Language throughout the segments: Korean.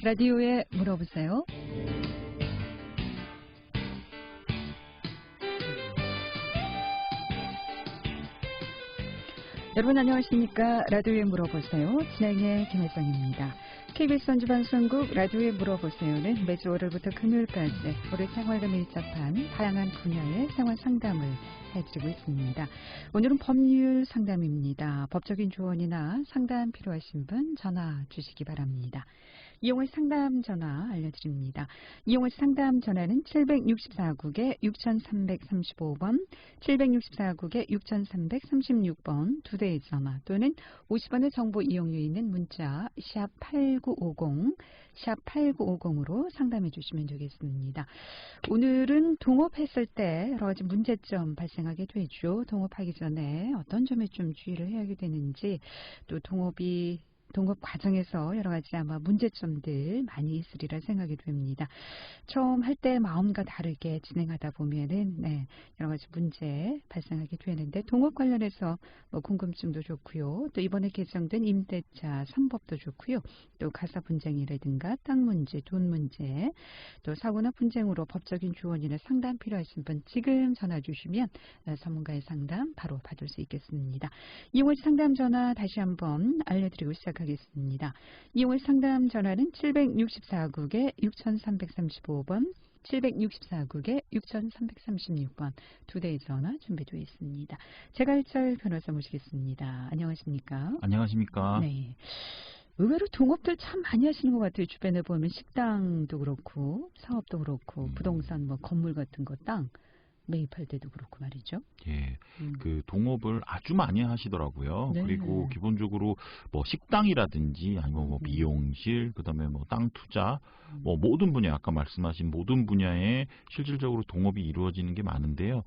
라디오에 물어보세요. 여러분 안녕하십니까? 라디오에 물어보세요. 진행의 김혜성입니다. KBS 원주방송국 라디오에 물어보세요는 매주 월요일부터 금요일까지 우리 생활과 밀접한 다양한 분야의 생활 상담을 해드리고 있습니다. 오늘은 법률 상담입니다. 법적인 조언이나 상담 필요하신 분 전화 주시기 바랍니다. 이용할 상담 전화 알려드립니다. 이용할 상담 전화는 764국에 6335번, 764국에 6336번 두 대의 전화 또는 50원의 정보 이용료 있는 문자 샵 8950, 샵 8950으로 상담해 주시면 되겠습니다. 오늘은 동업했을 때 여러 가지 문제점 발생하게 되죠. 동업하기 전에 어떤 점에 좀 주의를 해야 되는지, 또 동업 과정에서 여러 가지 아마 문제점들 많이 있으리라 생각이 됩니다. 처음 할 때 마음과 다르게 진행하다 보면은 여러 가지 문제 발생하게 되는데, 동업 관련해서 궁금증도 좋고요. 또 이번에 개정된 임대차 3법도 좋고요. 또 가사 분쟁이라든가 땅 문제, 돈 문제, 또 사고나 분쟁으로 법적인 조언이나 상담 필요하신 분 지금 전화 주시면 전문가의 상담 바로 받을 수 있겠습니다. 이용할 상담 전화 다시 한번 알려드리고 시작하겠습니다. 이용할 상담 전화는 764국에 6335번, 764국에 6336번 두 대의 전화 준비되어 있습니다. 제갈철 변호사 모시겠습니다. 안녕하십니까? 안녕하십니까? 네. 의외로 동업들 참 많이 하시는 것 같아요. 주변에 보면 식당도 그렇고 사업도 그렇고 부동산 건물 같은 거 땅 매입할 때도 그렇고 말이죠. 예, 그 동업을 아주 많이 하시더라고요. 네. 그리고 기본적으로 식당이라든지 아니면 미용실, 그다음에 땅 투자, 모든 분야, 아까 말씀하신 모든 분야에 실질적으로 동업이 이루어지는 게 많은데요.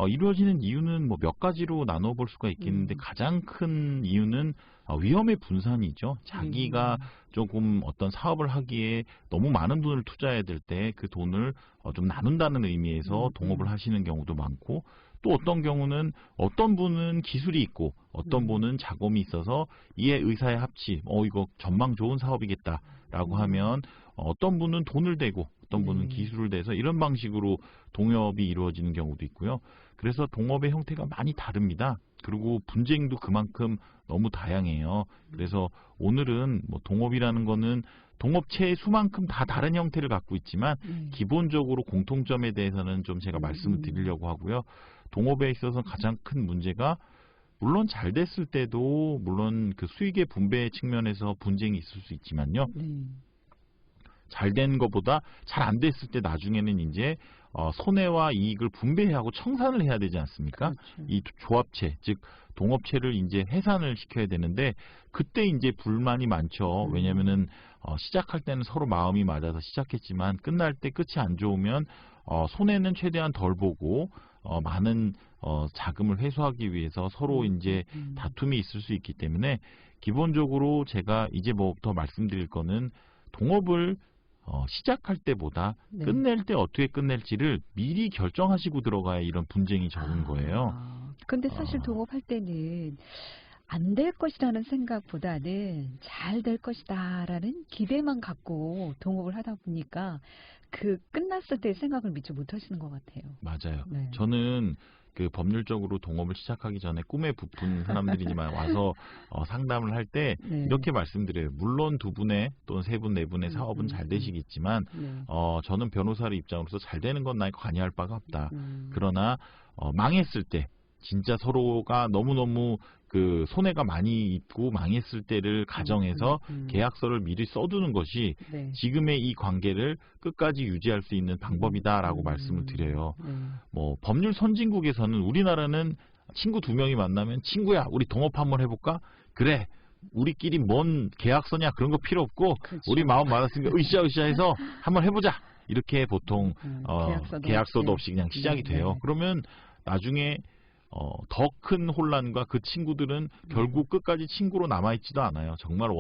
이루어지는 이유는 몇 가지로 나눠볼 수가 있겠는데 가장 큰 이유는 위험의 분산이죠. 자기가 조금 어떤 사업을 하기에 너무 많은 돈을 투자해야 될 때 그 돈을 좀 나눈다는 의미에서 동업을 하시는 경우도 많고, 또 어떤 경우는 어떤 분은 기술이 있고 어떤 분은 자금이 있어서 이에 의사의 합치, 이거 전망 좋은 사업이겠다라고 하면 어떤 분은 돈을 대고 어떤 분은 기술을 대서 이런 방식으로 동업이 이루어지는 경우도 있고요. 그래서 동업의 형태가 많이 다릅니다. 그리고 분쟁도 그만큼 너무 다양해요. 그래서 오늘은 동업이라는 거는 동업체의 수만큼 다 다른 형태를 갖고 있지만 기본적으로 공통점에 대해서는 좀 제가 말씀을 드리려고 하고요. 동업에 있어서 가장 큰 문제가, 물론 잘 됐을 때도 물론 그 수익의 분배 측면에서 분쟁이 있을 수 있지만요. 잘 된 것보다 잘 안 됐을 때 나중에는 이제 손해와 이익을 분배하고 청산을 해야 되지 않습니까? 그렇죠. 이 조합체, 즉 동업체를 이제 해산을 시켜야 되는데 그때 이제 불만이 많죠. 왜냐면은 시작할 때는 서로 마음이 맞아서 시작했지만 끝날 때 끝이 안 좋으면 손해는 최대한 덜 보고 많은 자금을 회수하기 위해서 서로 이제 다툼이 있을 수 있기 때문에, 기본적으로 제가 이제 더 말씀드릴 거는 동업을 시작할 때보다 끝낼 때 어떻게 끝낼지를 미리 결정하시고 들어가야 이런 분쟁이 적은 거예요. 근데 사실 동업할 때는 안 될 것이라는 생각보다는 잘 될 것이다라는 기대만 갖고 동업을 하다 보니까 그 끝났을 때 생각을 미처 못 하시는 것 같아요. 맞아요. 네. 저는 그 법률적으로 동업을 시작하기 전에 꿈에 부푼 사람들이지만 와서 상담을 할 때 이렇게 말씀드려요. 물론 두 분의 또는 세 분, 네 분의 사업은 잘 되시겠지만 저는 변호사의 입장으로서 잘 되는 건 나에 관여할 바가 없다. 그러나 망했을 때 진짜 서로가 너무너무 그 손해가 많이 있고 망했을 때를 가정해서 계약서를 미리 써두는 것이 지금의 이 관계를 끝까지 유지할 수 있는 방법이다라고 말씀을 드려요. 법률 선진국에서는, 우리나라는 친구 두 명이 만나면 친구야 우리 동업 한번 해볼까? 그래 우리끼리 뭔 계약서냐 그런 거 필요 없고 우리 마음 맞았으니까 으쌰으쌰 해서 한번 해보자, 이렇게 보통 계약서도 없이 그냥 시작이 돼요. 그러면 나중에 더 큰 혼란과 그 친구들은 결국 끝까지 친구로 남아있지도 않아요. 정말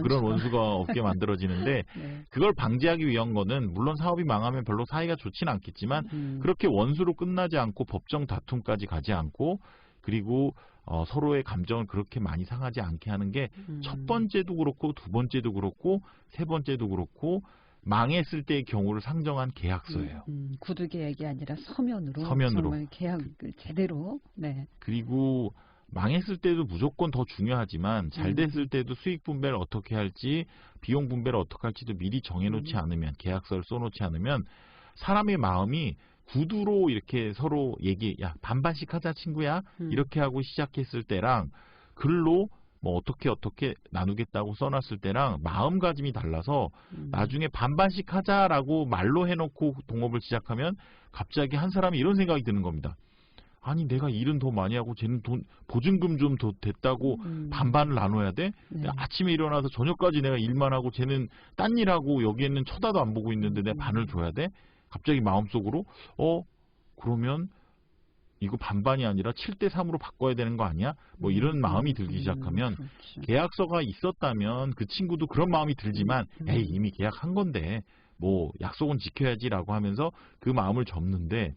그런 원수가 없게 만들어지는데 그걸 방지하기 위한 거는, 물론 사업이 망하면 별로 사이가 좋지는 않겠지만 그렇게 원수로 끝나지 않고 법정 다툼까지 가지 않고 그리고 서로의 감정을 그렇게 많이 상하지 않게 하는 게 첫 번째도 그렇고 두 번째도 그렇고 세 번째도 그렇고 망했을 때의 경우를 상정한 계약서예요. 구두 계약이 아니라 서면으로 정말 계약을 제대로. 네. 그리고 망했을 때도 무조건 더 중요하지만 잘 됐을 때도 수익 분배를 어떻게 할지 비용 분배를 어떻게 할지도 미리 정해놓지 않으면 계약서를 써놓지 않으면 사람의 마음이 구두로 이렇게 서로 야 반반씩 하자 친구야 이렇게 하고 시작했을 때랑 글로 뭐 어떻게 나누겠다고 써놨을 때랑 마음가짐이 달라서 나중에 반반씩 하자라고 말로 해놓고 동업을 시작하면 갑자기 한 사람이 이런 생각이 드는 겁니다. 아니 내가 일은 더 많이 하고 쟤는 보증금 좀 더 됐다고 반반을 나눠야 돼? 네. 아침에 일어나서 저녁까지 내가 일만 하고 쟤는 딴 일하고 여기에는 쳐다도 안 보고 있는데 내가 반을 줘야 돼? 갑자기 마음속으로 그러면 이거 반반이 아니라 7대3으로 바꿔야 되는 거 아니야? 뭐 이런 마음이 들기 시작하면 그렇죠. 계약서가 있었다면 그 친구도 그런 마음이 들지만 에이 이미 계약한 건데 뭐 약속은 지켜야지라고 하면서 그 마음을 접는데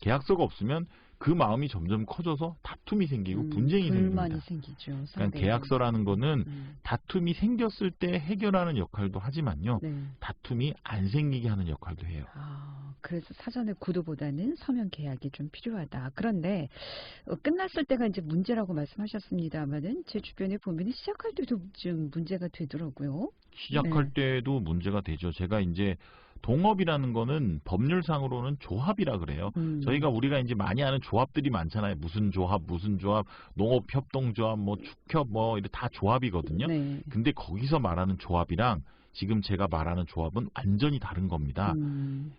계약서가 없으면 그 마음이 점점 커져서 다툼이 생기고 분쟁이 불만이 생깁니다. 생기죠. 그러니까 계약서라는 거는 다툼이 생겼을 때 해결하는 역할도 하지만요. 네. 다툼이 안 생기게 하는 역할도 해요. 그래서 사전에 구두보다는 서면 계약이 좀 필요하다. 그런데 끝났을 때가 이제 문제라고 말씀하셨습니다만은 제 주변에 보면 시작할 때도 좀 문제가 되더라고요. 시작할 때도 문제가 되죠. 제가 이제 동업이라는 거는 법률상으로는 조합이라 그래요. 우리가 이제 많이 아는 조합들이 많잖아요. 무슨 조합, 농업협동조합, 뭐 축협, 뭐 이렇게 다 조합이거든요. 네. 근데 거기서 말하는 조합이랑 지금 제가 말하는 조합은 완전히 다른 겁니다.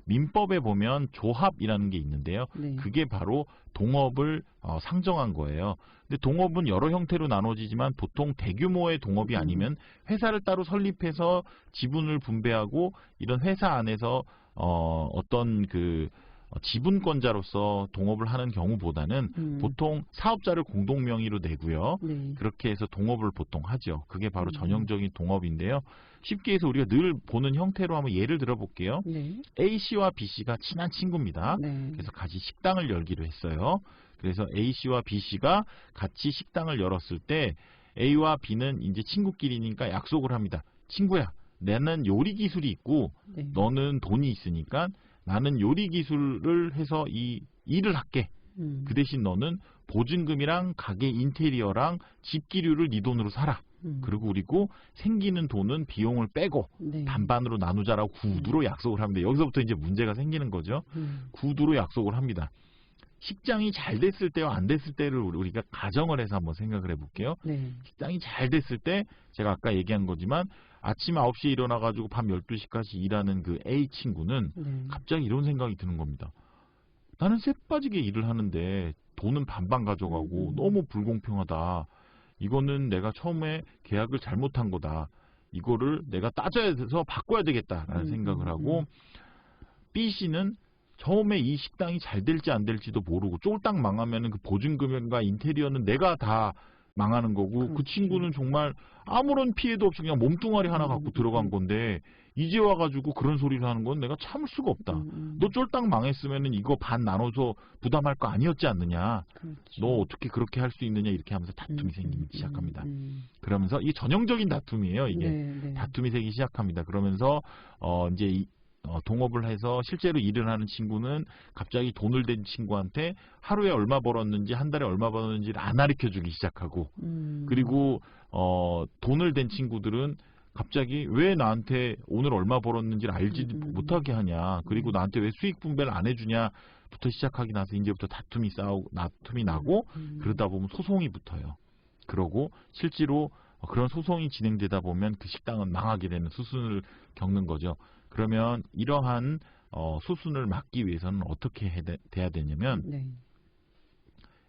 민법에 보면 조합이라는 게 있는데요. 네. 그게 바로 동업을 상정한 거예요. 근데 동업은 여러 형태로 나눠지지만 보통 대규모의 동업이 아니면 회사를 따로 설립해서 지분을 분배하고 이런 회사 안에서 어떤 그 지분권자로서 동업을 하는 경우보다는 보통 사업자를 공동 명의로 내고요. 네. 그렇게 해서 동업을 보통 하죠. 그게 바로 전형적인 동업인데요. 쉽게 해서 우리가 늘 보는 형태로 한번 예를 들어볼게요. 네. A씨와 B씨가 친한 친구입니다. 네. 그래서 같이 식당을 열기로 했어요. 그래서 A씨와 B씨가 같이 식당을 열었을 때 A와 B는 이제 친구끼리니까 약속을 합니다. 친구야, 나는 요리 기술이 있고 네. 너는 돈이 있으니까 나는 요리 기술을 해서 이 일을 할게. 그 대신 너는 보증금이랑 가게 인테리어랑 집기류를 네 돈으로 사라. 그리고 생기는 돈은 비용을 빼고 네. 반반으로 나누자라고 구두로 약속을 합니다. 여기서부터 이제 문제가 생기는 거죠. 구두로 약속을 합니다. 식장이 잘 됐을 때와 안 됐을 때를 우리가 가정을 해서 한번 생각을 해볼게요. 네. 식장이 잘 됐을 때 제가 아까 얘기한 거지만 아침 9시에 일어나가지고 밤 12시까지 일하는 그 A 친구는 갑자기 이런 생각이 드는 겁니다. 나는 쎄 빠지게 일을 하는데 돈은 반반 가져가고 너무 불공평하다. 이거는 내가 처음에 계약을 잘못한 거다. 이거를 내가 따져야 돼서 바꿔야 되겠다라는 생각을 하고 B씨는 처음에 이 식당이 잘 될지 안 될지도 모르고 쫄딱 망하면은 그 보증금과 인테리어는 내가 다 망하는 거고 그 친구는 정말 아무런 피해도 없이 그냥 몸뚱아리 하나 갖고 들어간 건데 이제 와가지고 그런 소리를 하는 건 내가 참을 수가 없다. 너 쫄딱 망했으면은 이거 반 나눠서 부담할 거 아니었지 않느냐. 그렇죠. 너 어떻게 그렇게 할 수 있느냐 이렇게 하면서 다툼이 생기기 시작합니다. 그러면서 이게 전형적인 다툼이에요. 이게 다툼이 생기기 시작합니다. 그러면서 이제 동업을 해서 실제로 일을 하는 친구는 갑자기 돈을 댄 친구한테 하루에 얼마 벌었는지 한 달에 얼마 벌었는지를 안 가르쳐주기 시작하고 그리고 돈을 댄 친구들은 갑자기 왜 나한테 오늘 얼마 벌었는지를 알지 못하게 하냐 그리고 나한테 왜 수익 분배를 안 해주냐부터 시작하기 나서 이제부터 다툼이 나고 그러다 보면 소송이 붙어요. 그러고 실제로 그런 소송이 진행되다 보면 그 식당은 망하게 되는 수순을 겪는 거죠. 그러면 이러한 수순을 막기 위해서는 어떻게 돼야 되냐면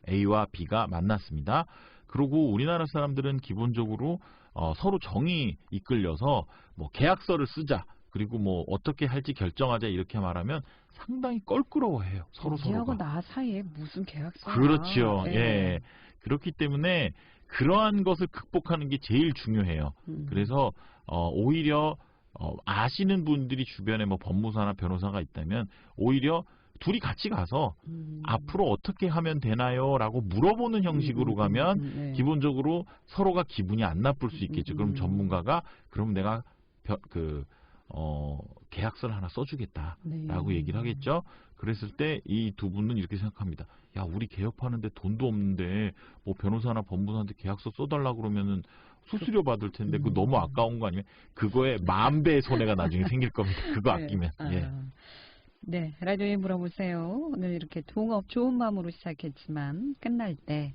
A와 B가 만났습니다. 그리고 우리나라 사람들은 기본적으로 서로 정이 이끌려서 뭐 계약서를 쓰자 그리고 뭐 어떻게 할지 결정하자 이렇게 말하면 상당히 껄끄러워해요. 서로가. 얘하고 나 사이에 무슨 계약서야. 그렇죠. 예. 그렇기 때문에 그러한 것을 극복하는 게 제일 중요해요. 그래서 오히려 아시는 분들이 주변에 뭐 법무사나 변호사가 있다면 오히려 둘이 같이 가서 앞으로 어떻게 하면 되나요? 라고 물어보는 형식으로 가면 네. 기본적으로 서로가 기분이 안 나쁠 수 있겠죠. 그럼 전문가가 그럼 내가 계약서를 하나 써주겠다라고 네. 얘기를 하겠죠. 그랬을 때 이 두 분은 이렇게 생각합니다. 야, 우리 개업하는데 돈도 없는데 뭐 변호사나 법무사한테 계약서 써달라고 그러면은 수수료 받을 텐데 그거 너무 아까운 거 아니면 그거에 10,000배의 손해가 나중에 생길 겁니다. 그거 네. 아끼면. 예. 네, 라디오에 물어보세요. 오늘 이렇게 동업 좋은 마음으로 시작했지만 끝날 때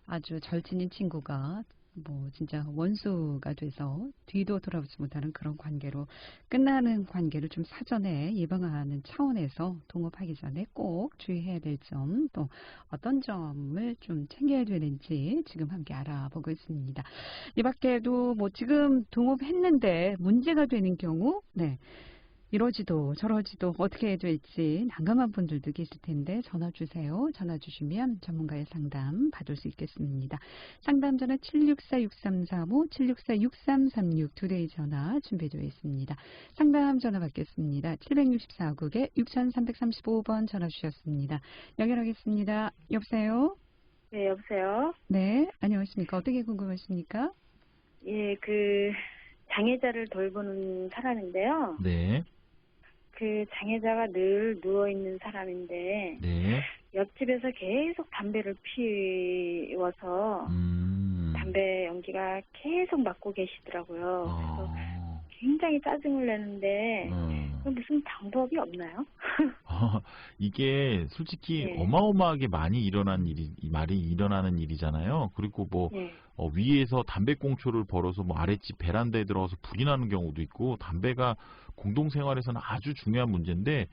아주 절친인 친구가 뭐 진짜 원수가 돼서 뒤도 돌아보지 못하는 그런 관계로 끝나는 관계를 좀 사전에 예방하는 차원에서 동업하기 전에 꼭 주의해야 될 점, 또 어떤 점을 좀 챙겨야 되는지 지금 함께 알아보고 있습니다. 이 밖에도 뭐 지금 동업했는데 문제가 되는 경우, 네. 이러지도 저러지도 어떻게 해야 될지 난감한 분들도 계실 텐데 전화 주세요. 전화 주시면 전문가의 상담 받을 수 있겠습니다. 상담 전화 764-6335, 764-6336 두 대의 전화 준비되어 있습니다. 상담 전화 받겠습니다. 764국에 6335번 전화 주셨습니다. 연결하겠습니다. 여보세요? 네, 여보세요? 네, 안녕하십니까? 어떻게 궁금하십니까? 예, 장애자를 돌보는 사람인데요. 네. 그 장애자가 늘 누워있는 사람인데, 네. 옆집에서 계속 담배를 피워서, 담배 연기가 계속 맡고 계시더라고요. 그래서 굉장히 짜증을 내는데, 무슨 방법이 없나요? 이게 솔직히 네. 어마어마하게 많이 일어나는 일이잖아요. 그리고 뭐 네. 위에서 담배꽁초를 벌어서 뭐 아랫집 베란다에 들어가서 불이 나는 경우도 있고 담배가 공동생활에서는 아주 중요한 문제인데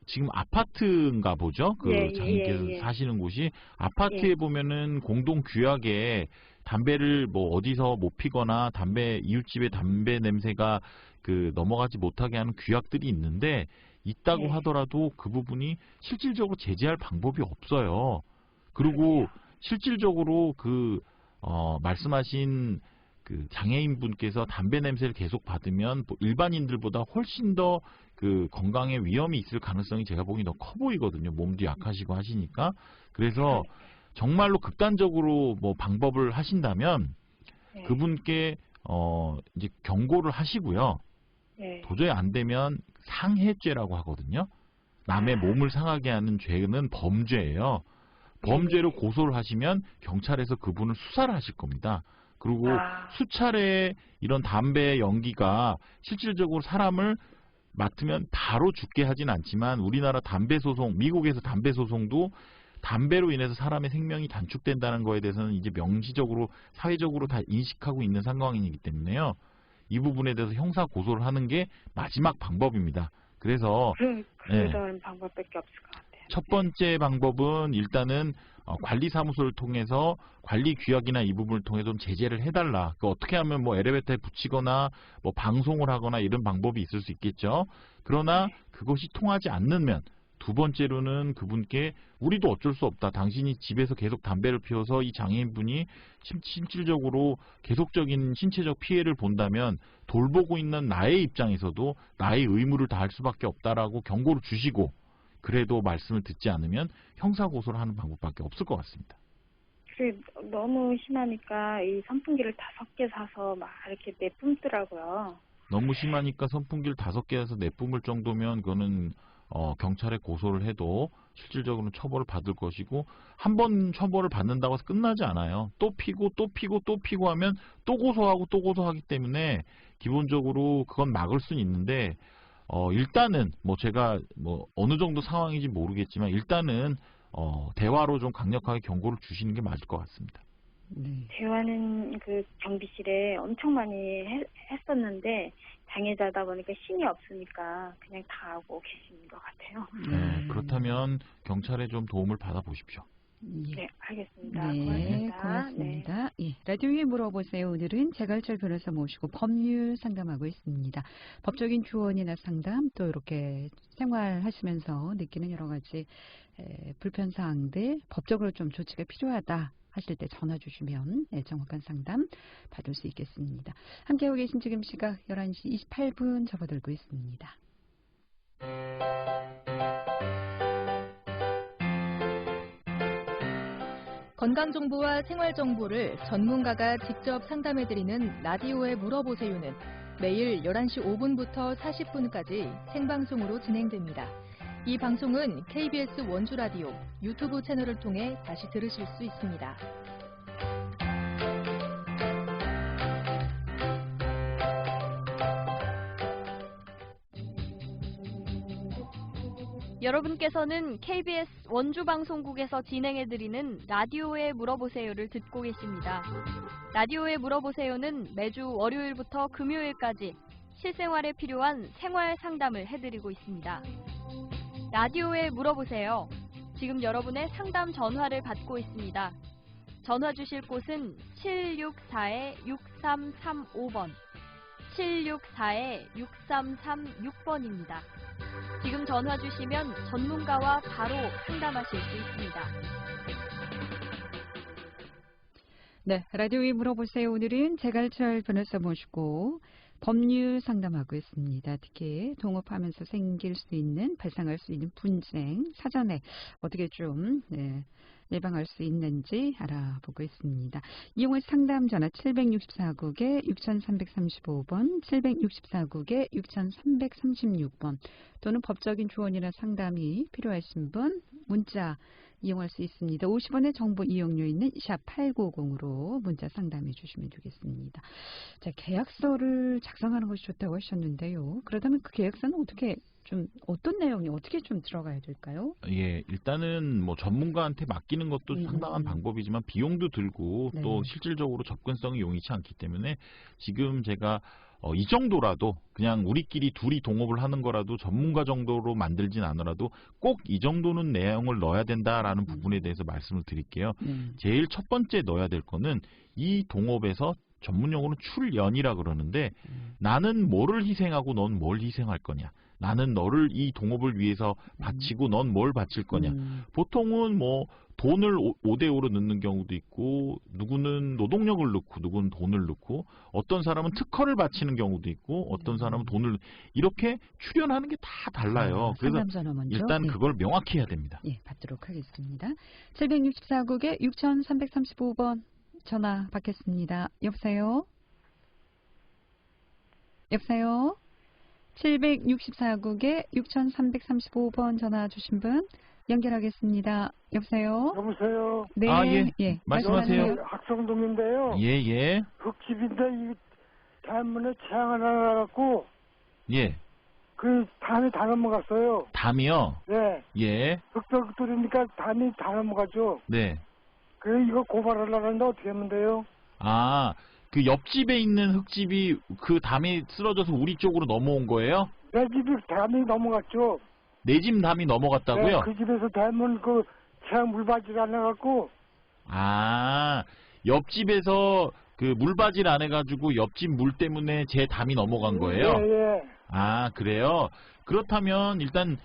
지금 아파트인가 보죠? 장님께서 사시는 곳이 아파트에 보면은 공동 규약에 담배를 뭐 어디서 못 피거나 이웃집의 담배 냄새가 넘어가지 못하게 하는 규약들이 있는데 있다고 하더라도 그 부분이 실질적으로 제재할 방법이 없어요. 그리고 실질적으로 말씀하신 장애인분께서 담배 냄새를 계속 받으면 일반인들보다 훨씬 더 건강에 위험이 있을 가능성이 제가 보기 더 커 보이거든요. 몸도 약하시고 하시니까. 그래서 정말로 극단적으로 뭐 방법을 하신다면 그분께 이제 경고를 하시고요. 도저히 안 되면 상해죄라고 하거든요. 남의 몸을 상하게 하는 죄는 범죄예요. 범죄로 고소를 하시면 경찰에서 그분을 수사를 하실 겁니다. 그리고 수차례 이런 담배 연기가 실질적으로 사람을 맡으면 바로 죽게 하진 않지만 우리나라 미국에서 담배 소송도 담배로 인해서 사람의 생명이 단축된다는 거에 대해서는 이제 명시적으로 사회적으로 다 인식하고 있는 상황이기 때문에요. 이 부분에 대해서 형사 고소를 하는 게 마지막 방법입니다. 그래서 그런 방법밖에 없을 것 같아요. 첫 번째 방법은 일단은 관리사무소를 통해서 관리 규약이나 이 부분을 통해 좀 제재를 해달라. 어떻게 하면 뭐 엘리베이터에 붙이거나 뭐 방송을 하거나 이런 방법이 있을 수 있겠죠. 그러나 그것이 통하지 않으면 두 번째로는 그분께 우리도 어쩔 수 없다. 당신이 집에서 계속 담배를 피워서 이 장애인분이 실질적으로 계속적인 신체적 피해를 본다면 돌보고 있는 나의 입장에서도 나의 의무를 다할 수밖에 없다라고 경고를 주시고 그래도 말씀을 듣지 않으면 형사고소를 하는 방법밖에 없을 것 같습니다. 너무 심하니까 이 선풍기를 5개 사서 막 이렇게 내뿜더라고요. 너무 심하니까 선풍기를 5개 사서 내뿜을 정도면 그거는 경찰에 고소를 해도 실질적으로는 처벌을 받을 것이고 한 번 처벌을 받는다고 해서 끝나지 않아요. 또 피고 하면 또 고소하고 또 고소하기 때문에 기본적으로 그건 막을 수는 있는데 일단은 제가 어느 정도 상황인지 모르겠지만 일단은 대화로 좀 강력하게 경고를 주시는 게 맞을 것 같습니다. 대화는 경비실에 엄청 많이 했었는데 장애자다 보니까 힘이 없으니까 그냥 다 하고 계시는 것 같아요. 그렇다면 경찰에 좀 도움을 받아보십시오. 네, 알겠습니다. 고맙습니다. 라디오에 물어보세요. 오늘은 재갈철 변호사 모시고 법률 상담하고 있습니다. 법적인 조언이나 상담 또 이렇게 생활하시면서 느끼는 여러 가지 불편사항들 법적으로 좀 조치가 필요하다 하실 때 전화 주시면 정확한 상담 받을 수 있겠습니다. 함께하고 계신 지금 시각 11시 28분 접어들고 있습니다. 건강정보와 생활정보를 전문가가 직접 상담해드리는 라디오에 물어보세요는 매일 11시 5분부터 40분까지 생방송으로 진행됩니다. 이 방송은 KBS 원주라디오 유튜브 채널을 통해 다시 들으실 수 있습니다. 여러분께서는 KBS 원주방송국에서 진행해드리는 라디오에 물어보세요를 듣고 계십니다. 라디오에 물어보세요는 매주 월요일부터 금요일까지 실생활에 필요한 생활 상담을 해드리고 있습니다. 라디오에 물어보세요. 지금 여러분의 상담 전화를 받고 있습니다. 전화 주실 곳은 764-6335번, 764-6336번입니다. 지금 전화 주시면 전문가와 바로 상담하실 수 있습니다. 네, 라디오에 물어보세요. 오늘은 재갈철 변호사 모시고 법률 상담하고 있습니다. 특히 동업하면서 생길 수 있는, 발생할 수 있는 분쟁, 사전에 어떻게 좀 예방할 수 있는지 알아보고 있습니다. 이용할 상담 전화 764국에 6335번, 764국에 6336번 또는 법적인 조언이나 상담이 필요하신 분 문자 이용할 수 있습니다. 50원의 정보 이용료 있는 샵 8950으로 문자 상담해 주시면 되겠습니다. 자, 계약서를 작성하는 것이 좋다고 하셨는데요. 그렇다면 그 계약서는 어떤 내용이 어떻게 좀 들어가야 될까요? 예, 일단은 뭐 전문가한테 맡기는 것도 상당한 방법이지만 비용도 들고 네. 또 실질적으로 접근성이 용이치 않기 때문에 지금 제가 이 정도라도 그냥 우리끼리 둘이 동업을 하는 거라도 전문가 정도로 만들진 않으라도 꼭 이 정도는 내용을 넣어야 된다라는 부분에 대해서 말씀을 드릴게요. 제일 첫 번째 넣어야 될 거는 이 동업에서 전문용어로는 출연이라 그러는데 나는 뭐를 희생하고 넌 뭘 희생할 거냐. 나는 너를 이 동업을 위해서 바치고 넌 뭘 바칠 거냐. 보통은 뭐 돈을 5대5로 넣는 경우도 있고 누구는 노동력을 넣고 누구는 돈을 넣고 어떤 사람은 특허를 바치는 경우도 있고 어떤 사람은 돈을 이렇게 출연하는 게 다 달라요. 그래서 일단 그걸 명확히 해야 됩니다. 예, 받도록 하겠습니다. 764국에 6335번 전화 받겠습니다. 여보세요? 여보세요? 764국에 6335번 전화 주신 분 연결하겠습니다. 여보세요? 여보세요? 네. 예. 말씀하세요. 학성동인데요. 예. 흙집인데 이 대문에 채양 하나 나갖고 예. 그 담이 다 넘어갔어요. 담이요? 네. 예. 흙벽 뚫으니까 담이 다 넘어가죠. 네. 그래 이거 고발하려고 하는데 어떻게 하면 돼요? 아, 그 옆집에 있는 흙집이 그 담이 쓰러져서 우리 쪽으로 넘어온 거예요? 내 집이 담이 넘어갔죠. 내 집 담이 넘어갔다고요? 네, 그 집에서 대문 그 채양 물바지를 안 해갖고. 아, 옆집에서 그 물바지를 안 해가지고 옆집 물 때문에 제 담이 넘어간 거예요? 예. 아, 그래요? 그렇다면 일단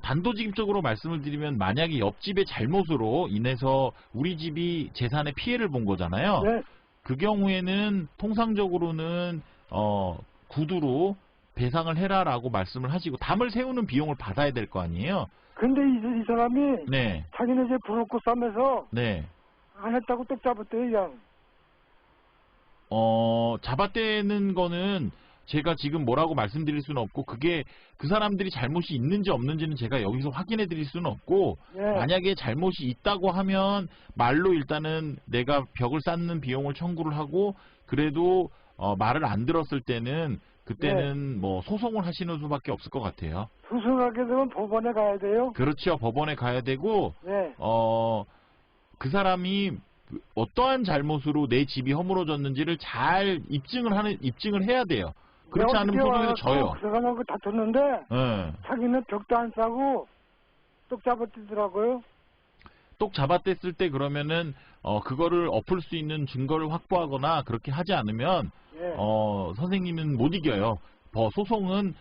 단도직입적으로 말씀을 드리면 만약에 옆집의 잘못으로 인해서 우리 집이 재산에 피해를 본 거잖아요. 네. 그 경우에는 통상적으로는 구두로 배상을 해라라고 말씀을 하시고 담을 세우는 비용을 받아야 될 거 아니에요? 근데 이 사람이 네. 자기네 집 불었고 싸면서 네. 안 했다고 똑 잡았대요, 그냥. 잡아떼는 거는 제가 지금 뭐라고 말씀드릴 수는 없고 그게 그 사람들이 잘못이 있는지 없는지는 제가 여기서 확인해 드릴 수는 없고 네. 만약에 잘못이 있다고 하면 말로 일단은 내가 벽을 쌓는 비용을 청구를 하고 그래도 말을 안 들었을 때는 그때는 뭐 소송을 하시는 수밖에 없을 것 같아요. 소송하게 되면 법원에 가야 돼요? 그렇죠. 법원에 가야 되고 네. 그 사람이 어떠한 잘못으로 내 집이 허물어졌는지를 잘 입증을 해야 돼요. 그렇지 않으면 소송에서 져요. 그래가지고 다퉜는데 네. 자기는 벽도 안 싸고 똑 잡아뛰더라고요. 똑 잡아뗐을 때 그러면은 그거를 엎을 수 있는 증거를 확보하거나 그렇게 하지 않으면 예. 선생님은 못 이겨요. 소송을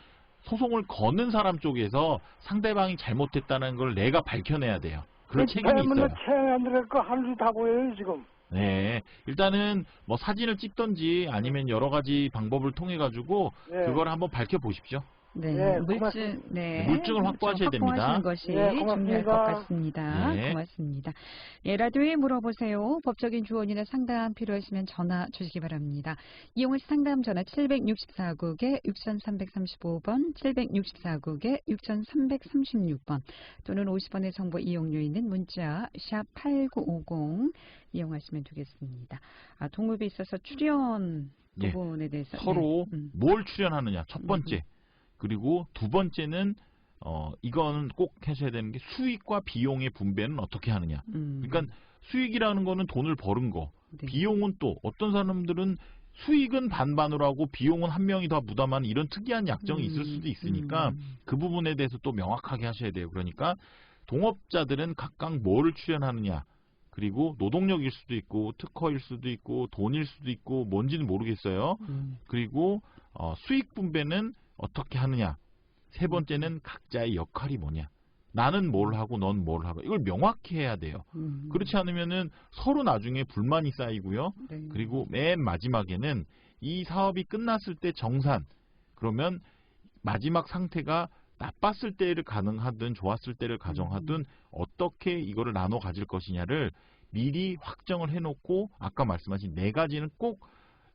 거는 사람 쪽에서 상대방이 잘못했다는 걸 내가 밝혀내야 돼요. 그럴 책임이 있어요. 채양 안 들어갈 하늘이 다 보여요 지금. 네, 일단은 사진을 찍던지 아니면 여러 가지 방법을 통해 가지고 예. 그걸 한번 밝혀 보십시오. 네, 네, 물증, 네, 물증을 확보하셔야 됩니다. 확보하시는 것이 네, 중요할 것 고맙습니다. 같습니다. 네. 고맙습니다. 예, 라디오에 물어보세요. 법적인 조언이나 상담 필요하시면 전화 주시기 바랍니다. 이용을 상담 전화 764국에 6335번, 764국에 6336번 또는 50원의 정보 이용료 있는 문자 샵 8950 이용하시면 되겠습니다. 동업에 있어서 출연 예. 부분에 대해서 서로 네. 뭘 출연하느냐 첫 번째. 그리고 두 번째는 이거는 꼭 하셔야 되는 게 수익과 비용의 분배는 어떻게 하느냐. 그러니까 수익이라는 거는 돈을 버는 거. 네. 비용은 또 어떤 사람들은 수익은 반반으로 하고 비용은 한 명이 더 부담하는 이런 특이한 약정이 있을 수도 있으니까 그 부분에 대해서 또 명확하게 하셔야 돼요. 그러니까 동업자들은 각각 뭐를 출연하느냐. 그리고 노동력일 수도 있고 특허일 수도 있고 돈일 수도 있고 뭔지는 모르겠어요. 그리고 수익 분배는 어떻게 하느냐. 세 번째는 각자의 역할이 뭐냐. 나는 뭘 하고 넌 뭘 하고 이걸 명확히 해야 돼요. 그렇지 않으면은 서로 나중에 불만이 쌓이고요. 네. 그리고 맨 마지막에는 이 사업이 끝났을 때 정산. 그러면 마지막 상태가 나빴을 때를 가능하든 좋았을 때를 가정하든 어떻게 이거를 나눠 가질 것이냐를 미리 확정을 해놓고 아까 말씀하신 네 가지는 꼭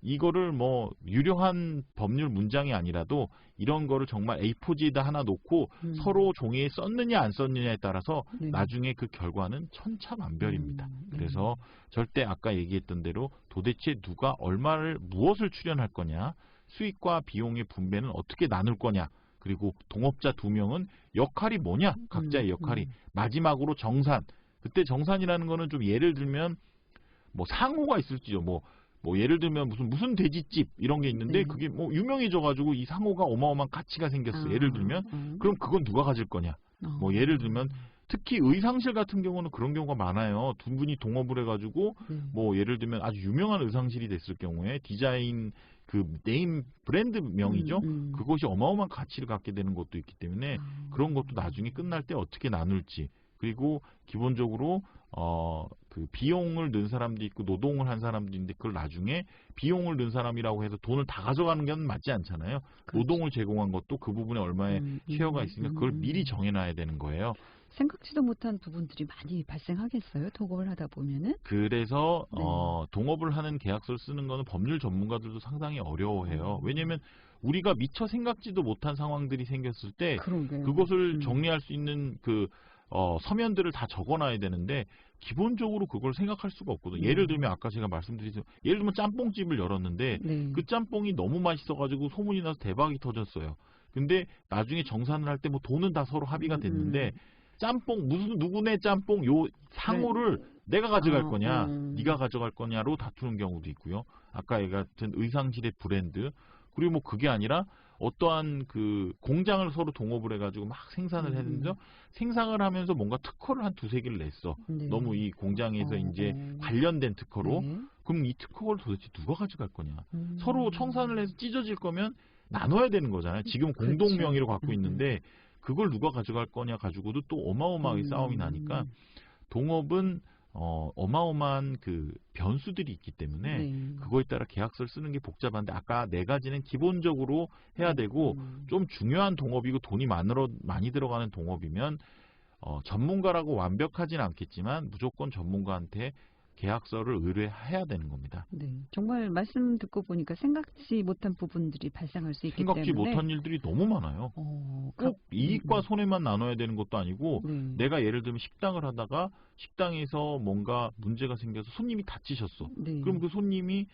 이거를 뭐 유려한 법률 문장이 아니라도 이런 거를 정말 A4지에다 하나 놓고 서로 종이에 썼느냐 안 썼느냐에 따라서 네. 나중에 그 결과는 천차만별입니다. 네. 그래서 절대 아까 얘기했던 대로 도대체 누가 얼마를 무엇을 출연할 거냐, 수익과 비용의 분배는 어떻게 나눌 거냐, 그리고 동업자 2명은 역할이 뭐냐, 각자의 역할이 마지막으로 정산. 그때 정산이라는 거는 좀 예를 들면 뭐 상호가 있을지요. 뭐 예를 들면 무슨 돼지집 이런 게 있는데 네. 그게 뭐 유명해져 가지고 이 상호가 어마어마한 가치가 생겼어. 예를 들면 그럼 그건 누가 가질 거냐. 뭐 예를 들면 특히 의상실 같은 경우는 그런 경우가 많아요. 두 분이 동업을 해가지고 뭐 예를 들면 아주 유명한 의상실이 됐을 경우에 디자인 그 네임 브랜드 명이죠. 그것이 어마어마한 가치를 갖게 되는 것도 있기 때문에 그런 것도 나중에 끝날 때 어떻게 나눌지. 그리고 기본적으로 그 비용을 넣은 사람도 있고 노동을 한 사람도 있는데 그걸 나중에 비용을 넣은 사람이라고 해서 돈을 다 가져가는 건 맞지 않잖아요. 그렇죠. 노동을 제공한 것도 그 부분에 얼마의 쉐어가 있으니까 그걸 미리 정해놔야 되는 거예요. 생각지도 못한 부분들이 많이 발생하겠어요. 동업을 하다 보면은. 그래서 동업을 하는 계약서를 쓰는 거는 법률 전문가들도 상당히 어려워해요. 왜냐하면 우리가 미처 생각지도 못한 상황들이 생겼을 때 그러게요. 그것을 정리할 수 있는 그 서면들을 다 적어놔야 되는데 기본적으로 그걸 생각할 수가 없거든요. 예를 들면 아까 제가 말씀드린 예를 들면 짬뽕집을 열었는데 네. 그 짬뽕이 너무 맛있어가지고 소문이 나서 대박이 터졌어요. 근데 나중에 정산을 할 때 뭐 돈은 다 서로 합의가 됐는데 짬뽕 무슨 누구네 짬뽕 요 상호를 내가 가져갈 거냐 네가 가져갈 거냐로 다투는 경우도 있고요. 아까 얘기 같은 의상실의 브랜드 그리고 뭐 그게 아니라 어떠한 그 공장을 서로 동업을 해가지고 막 생산을 했는데 생산을 하면서 뭔가 특허를 한 2-3개를 냈어. 네. 너무 이 공장에서 이제 관련된 특허로. 네. 그럼 이 특허를 도대체 누가 가져갈 거냐. 서로 청산을 해서 찢어질 거면 나눠야 되는 거잖아요. 지금 공동 명의로 갖고 있는데 그걸 누가 가져갈 거냐 가지고도 또 어마어마하게 싸움이 나니까 동업은 어마어마한 그 변수들이 있기 때문에 그거에 따라 계약서를 쓰는 게 복잡한데 아까 네 가지는 기본적으로 해야 되고 좀 중요한 동업이고 돈이 많이 들어가는 동업이면 전문가라고 완벽하진 않겠지만 무조건 전문가한테 계약서를 의뢰해야 되는 겁니다. 네, 정말 말씀 듣고 보니까 생각지 못한 부분들이 발생할 수 있기 때문에 생각지 못한 일들이 너무 많아요. 꼭 이익과 손해만 나눠야 되는 것도 아니고 내가 예를 들면 식당을 하다가 식당에서 뭔가 문제가 생겨서 손님이 다치셨어. 그럼 그 손님이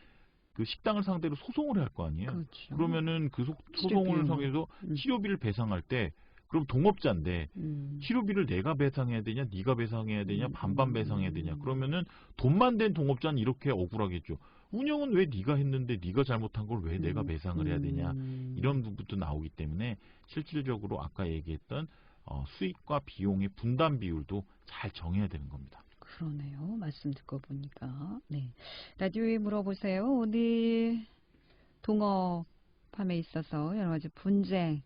그 식당을 상대로 소송을 할 거 아니에요. 그렇죠. 그러면은 그 소송을 통해서 치료비를 배상할 때 그럼 동업자인데 치료비를 내가 배상해야 되냐 네가 배상해야 되냐 반반 배상해야 되냐 그러면은 돈만 된 동업자는 이렇게 억울하겠죠. 운영은 왜 네가 했는데 네가 잘못한 걸 왜 내가 배상을 해야 되냐 이런 부분도 나오기 때문에 실질적으로 아까 얘기했던 수익과 비용의 분담 비율도 잘 정해야 되는 겁니다. 그러네요. 말씀 듣고 보니까. 네. 라디오에 물어보세요. 오늘 동업함에 있어서 여러 가지 분쟁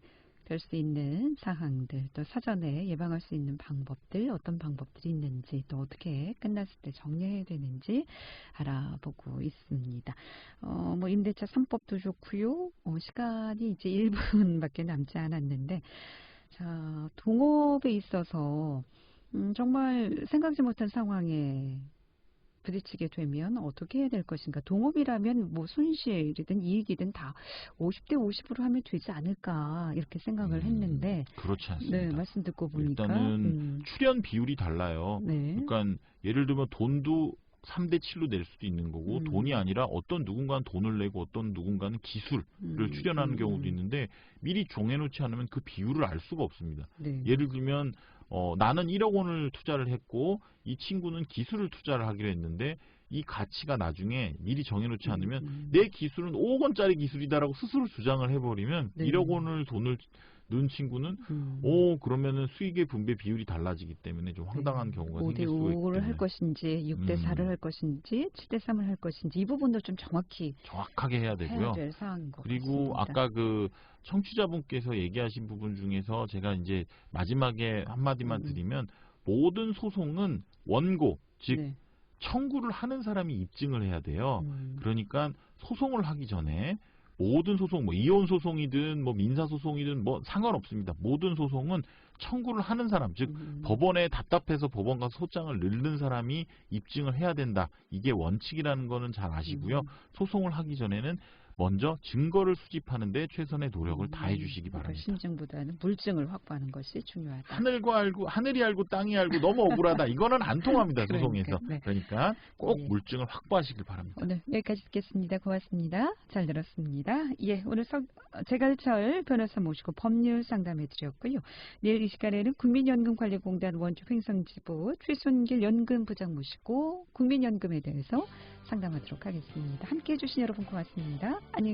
될 수 있는 사항들, 또 사전에 예방할 수 있는 방법들, 어떤 방법들이 있는지, 또 어떻게 끝났을 때 정리해야 되는지 알아보고 있습니다. 뭐 임대차 3법도 좋고요. 시간이 이제 1분밖에 남지 않았는데, 자, 동업에 있어서 정말 생각지 못한 상황에 부딪히게 되면 어떻게 해야 될 것인가. 동업이라면 뭐 손실이든 이익이든 다 50대 50으로 하면 되지 않을까 이렇게 생각을 했는데 그렇지 않습니다. 네, 말씀 듣고 보니까 일단은 출연 비율이 달라요. 네. 그러니까 예를 들면 돈도 3대 7로 낼 수도 있는 거고 돈이 아니라 어떤 누군가는 돈을 내고 어떤 누군가는 기술을 출연하는 경우도 있는데 미리 정해놓지 않으면 그 비율을 알 수가 없습니다. 네. 예를 들면 나는 1억 원을 투자를 했고 이 친구는 기술을 투자를 하기로 했는데 이 가치가 나중에 미리 정해놓지 않으면 내 기술은 5억 원짜리 기술이다라고 스스로 주장을 해버리면 네. 1억 원을 돈을 넣은 친구는 그러면은 수익의 분배 비율이 달라지기 때문에 좀 황당한 경우가 생길 수가 있기 5대 5를 할 때문에 것인지 6대 4를 할 것인지 7대 3을 할 것인지 이 부분도 좀 정확하게 해야 되고요. 해야 될 사항인 것 그리고 같습니다. 아까 그 청취자분께서 얘기하신 부분 중에서 제가 이제 마지막에 한마디만 드리면 모든 소송은 원고, 즉 네. 청구를 하는 사람이 입증을 해야 돼요. 그러니까 소송을 하기 전에 모든 소송, 뭐 이혼 소송이든 뭐 민사 소송이든 뭐 상관없습니다. 모든 소송은 청구를 하는 사람, 즉 법원에 답답해서 법원 가서 소장을 넣는 사람이 입증을 해야 된다. 이게 원칙이라는 거는 잘 아시고요. 소송을 하기 전에는 먼저 증거를 수집하는데 최선의 노력을 다해 주시기 바랍니다. 심증보다는 물증을 확보하는 것이 중요하다. 하늘이 알고 땅이 알고 너무 억울하다. 이거는 안 통합니다. 소송에서. 네. 그러니까 꼭 네. 물증을 확보하시길 바랍니다. 오늘 여기까지 듣겠습니다. 고맙습니다. 잘 들었습니다. 예, 오늘 제갈철 변호사 모시고 법률 상담해드렸고요. 내일 이 시간에는 국민연금관리공단 원주 횡성지부 최순길 연금부장 모시고 국민연금에 대해서 상담하도록 하겠습니다. 함께해 주신 여러분 고맙습니다. 안녕히